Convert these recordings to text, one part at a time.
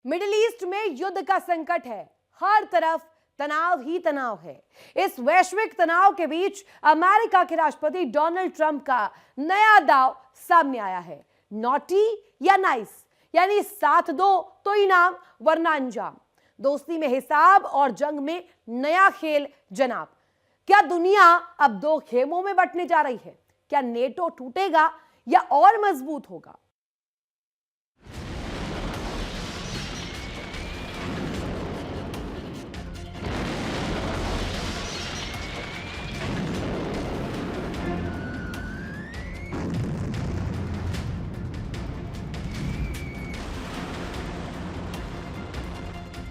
Middle east में युद्ध का संकट है। हर तरफ तनाव ही तनाव है। इस वैश्विक तनाव के बीच अमेरिका के राष्ट्रपति डोनाल्ड ट्रंप का नया दांव सामने आया है। नॉटी या नाइस, यानी साथ दो तो इनाम वरना अंजाम। दोस्ती में हिसाब और जंग में नया खेल जनाब। क्या दुनिया अब दो खेमों में बंटने जा रही है? क्या नेटो टूटेगा या और मजबूत होगा?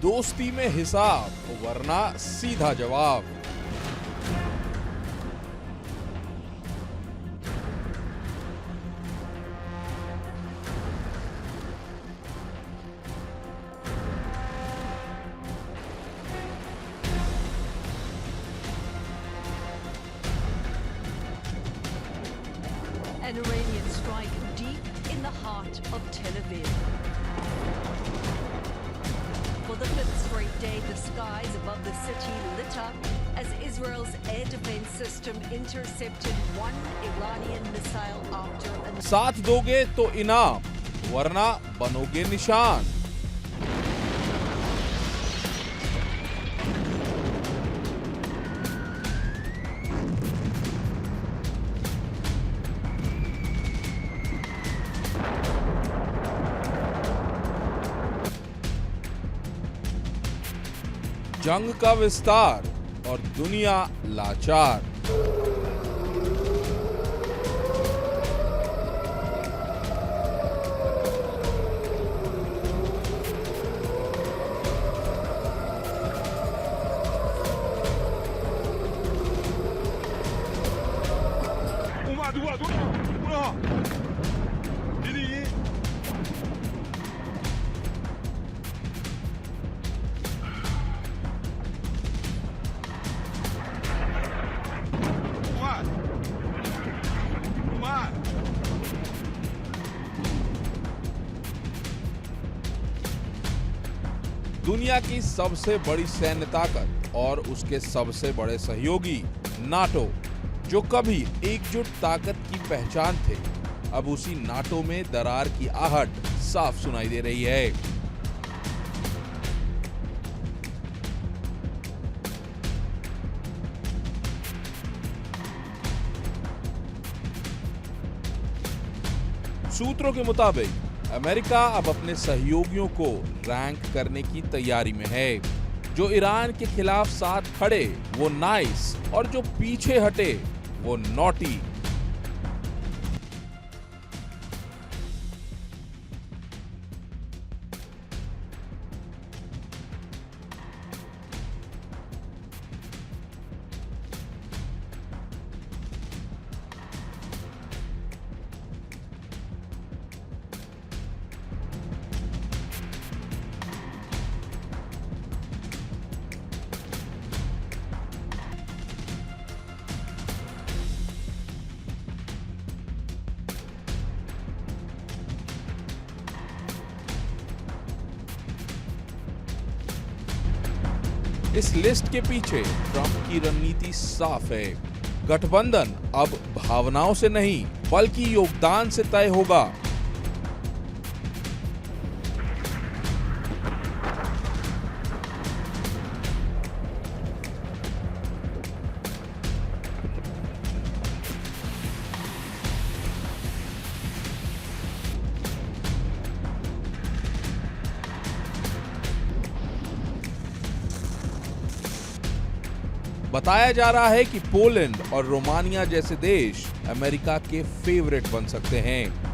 दोस्ती में हिसाब वरना सीधा जवाब। An Iranian strike deep in the heart of Tel Aviv. For the fifth straight day, the skies above the city lit up as Israel's air defense system intercepted one Iranian missile after another. साथ दोगे तो इनाम वरना बनोगे निशान। जंग का विस्तार और दुनिया लाचार। दुनिया की सबसे बड़ी सैन्य ताकत और उसके सबसे बड़े सहयोगी नाटो, जो कभी एकजुट ताकत की पहचान थे, अब उसी नाटो में दरार की आहट साफ सुनाई दे रही है। सूत्रों के मुताबिक अमेरिका अब अपने सहयोगियों को रैंक करने की तैयारी में है। जो ईरान के खिलाफ साथ खड़े वो नाइस और जो पीछे हटे वो नॉटी। इस लिस्ट के पीछे ट्रंप की रणनीति साफ है। गठबंधन अब भावनाओं से नहीं बल्कि योगदान से तय होगा। बताया जा रहा है कि पोलैंड और रोमानिया जैसे देश अमेरिका के फेवरेट बन सकते हैं।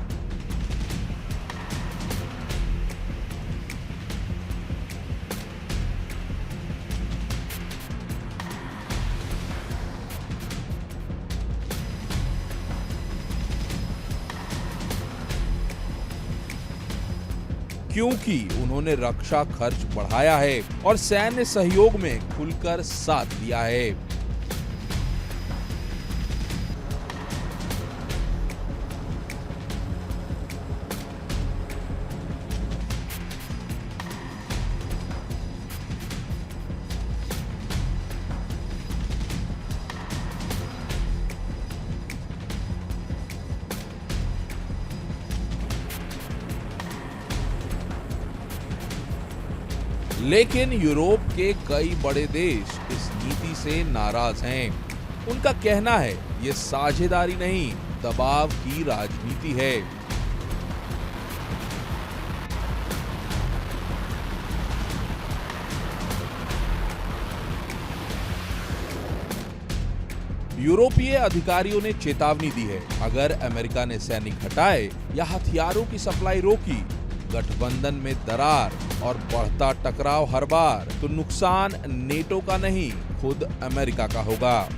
क्योंकि उन्होंने रक्षा खर्च बढ़ाया है और सैन्य सहयोग में खुलकर साथ दिया है। लेकिन यूरोप के कई बड़े देश इस नीति से नाराज हैं। उनका कहना है ये साझेदारी नहीं, दबाव की राजनीति है। यूरोपीय अधिकारियों ने चेतावनी दी है, अगर अमेरिका ने सैनिक हटाए या हथियारों की सप्लाई रोकी, गठबंधन में दरार और बढ़ता टकराव हर बार, तो नुकसान नेटो का नहीं, खुद अमेरिका का होगा।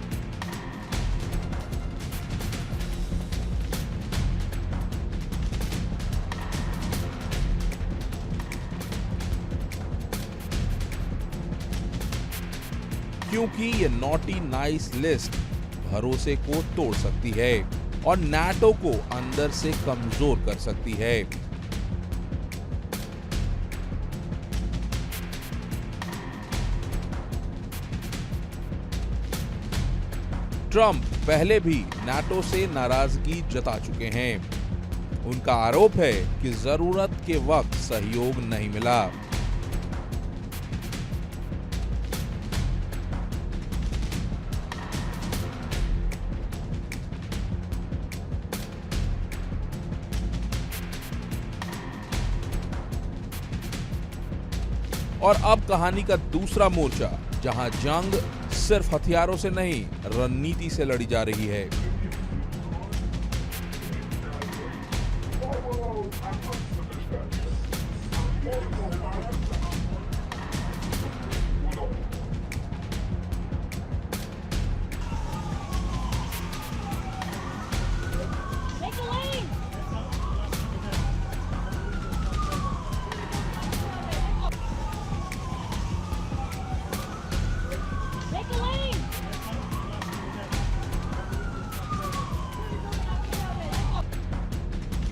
क्योंकि ये नॉटी नाइस लिस्ट भरोसे को तोड़ सकती है और नाटो को अंदर से कमजोर कर सकती है। ट्रंप पहले भी नाटो से नाराजगी जता चुके हैं। उनका आरोप है कि जरूरत के वक्त सहयोग नहीं मिला। और अब कहानी का दूसरा मोर्चा, जहां जंग सिर्फ हथियारों से नहीं, रणनीति से लड़ी जा रही है।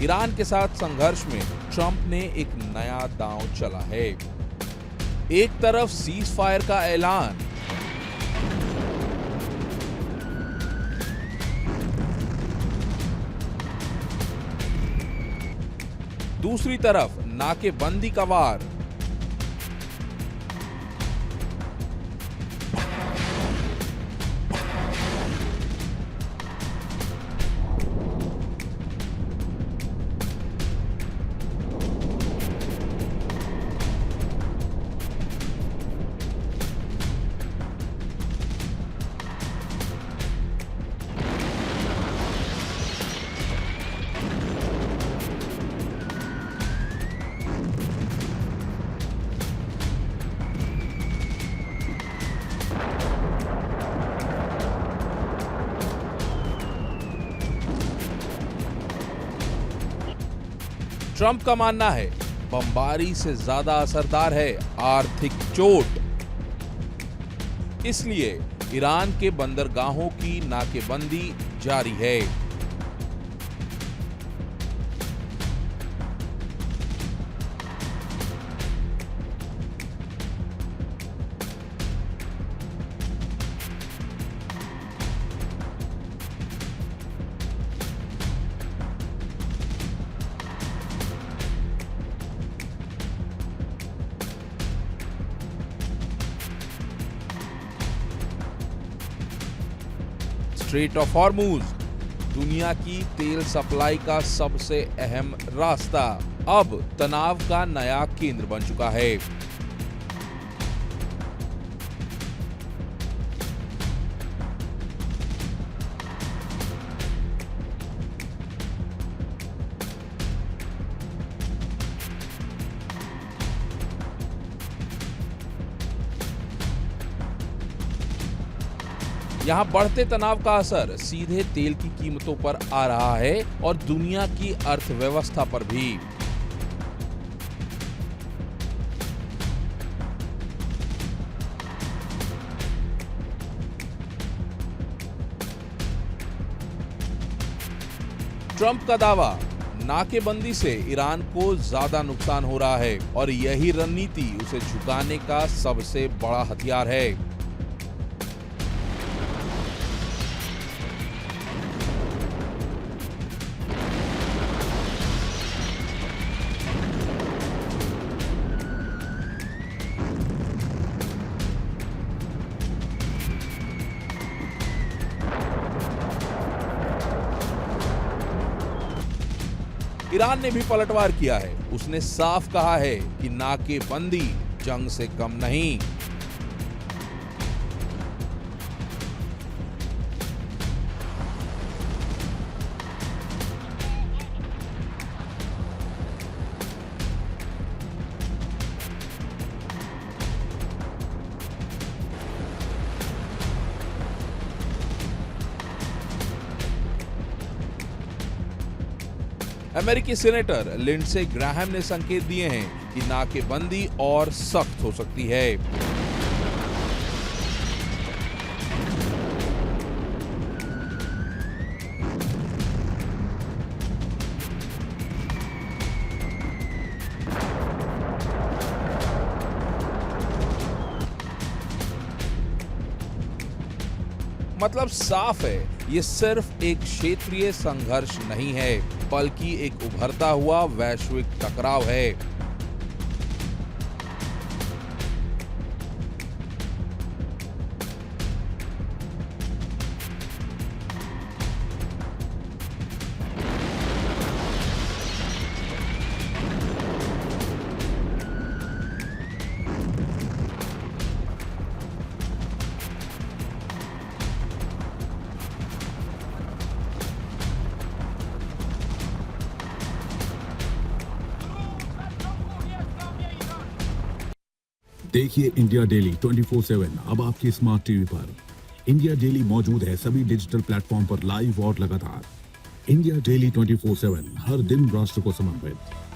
ईरान के साथ संघर्ष में ट्रंप ने एक नया दांव चला है। एक तरफ सीज फायर का ऐलान, दूसरी तरफ नाकेबंदी का वार। ट्रंप का मानना है बमबारी से ज्यादा असरदार है आर्थिक चोट। इसलिए ईरान के बंदरगाहों की नाकेबंदी जारी है। स्ट्रेट ऑफ हॉर्मुज, दुनिया की तेल सप्लाई का सबसे अहम रास्ता, अब तनाव का नया केंद्र बन चुका है। यहां बढ़ते तनाव का असर सीधे तेल की कीमतों पर आ रहा है और दुनिया की अर्थव्यवस्था पर भी। ट्रंप का दावा, नाकेबंदी से ईरान को ज्यादा नुकसान हो रहा है और यही रणनीति उसे झुकाने का सबसे बड़ा हथियार है। ईरान ने भी पलटवार किया है। उसने साफ कहा है कि नाकेबंदी जंग से कम नहीं। अमेरिकी सीनेटर लिंडसे ग्राहम ने संकेत दिए हैं कि नाकेबंदी और सख्त हो सकती है। मतलब साफ है, ये सिर्फ एक क्षेत्रीय संघर्ष नहीं है, बल्कि एक उभरता हुआ वैश्विक टकराव है। देखिए इंडिया डेली 24/7 अब आपके स्मार्ट टीवी पर। इंडिया डेली मौजूद है सभी डिजिटल प्लेटफॉर्म पर लाइव और लगातार। इंडिया डेली 24/7 हर दिन राष्ट्र को समर्पित।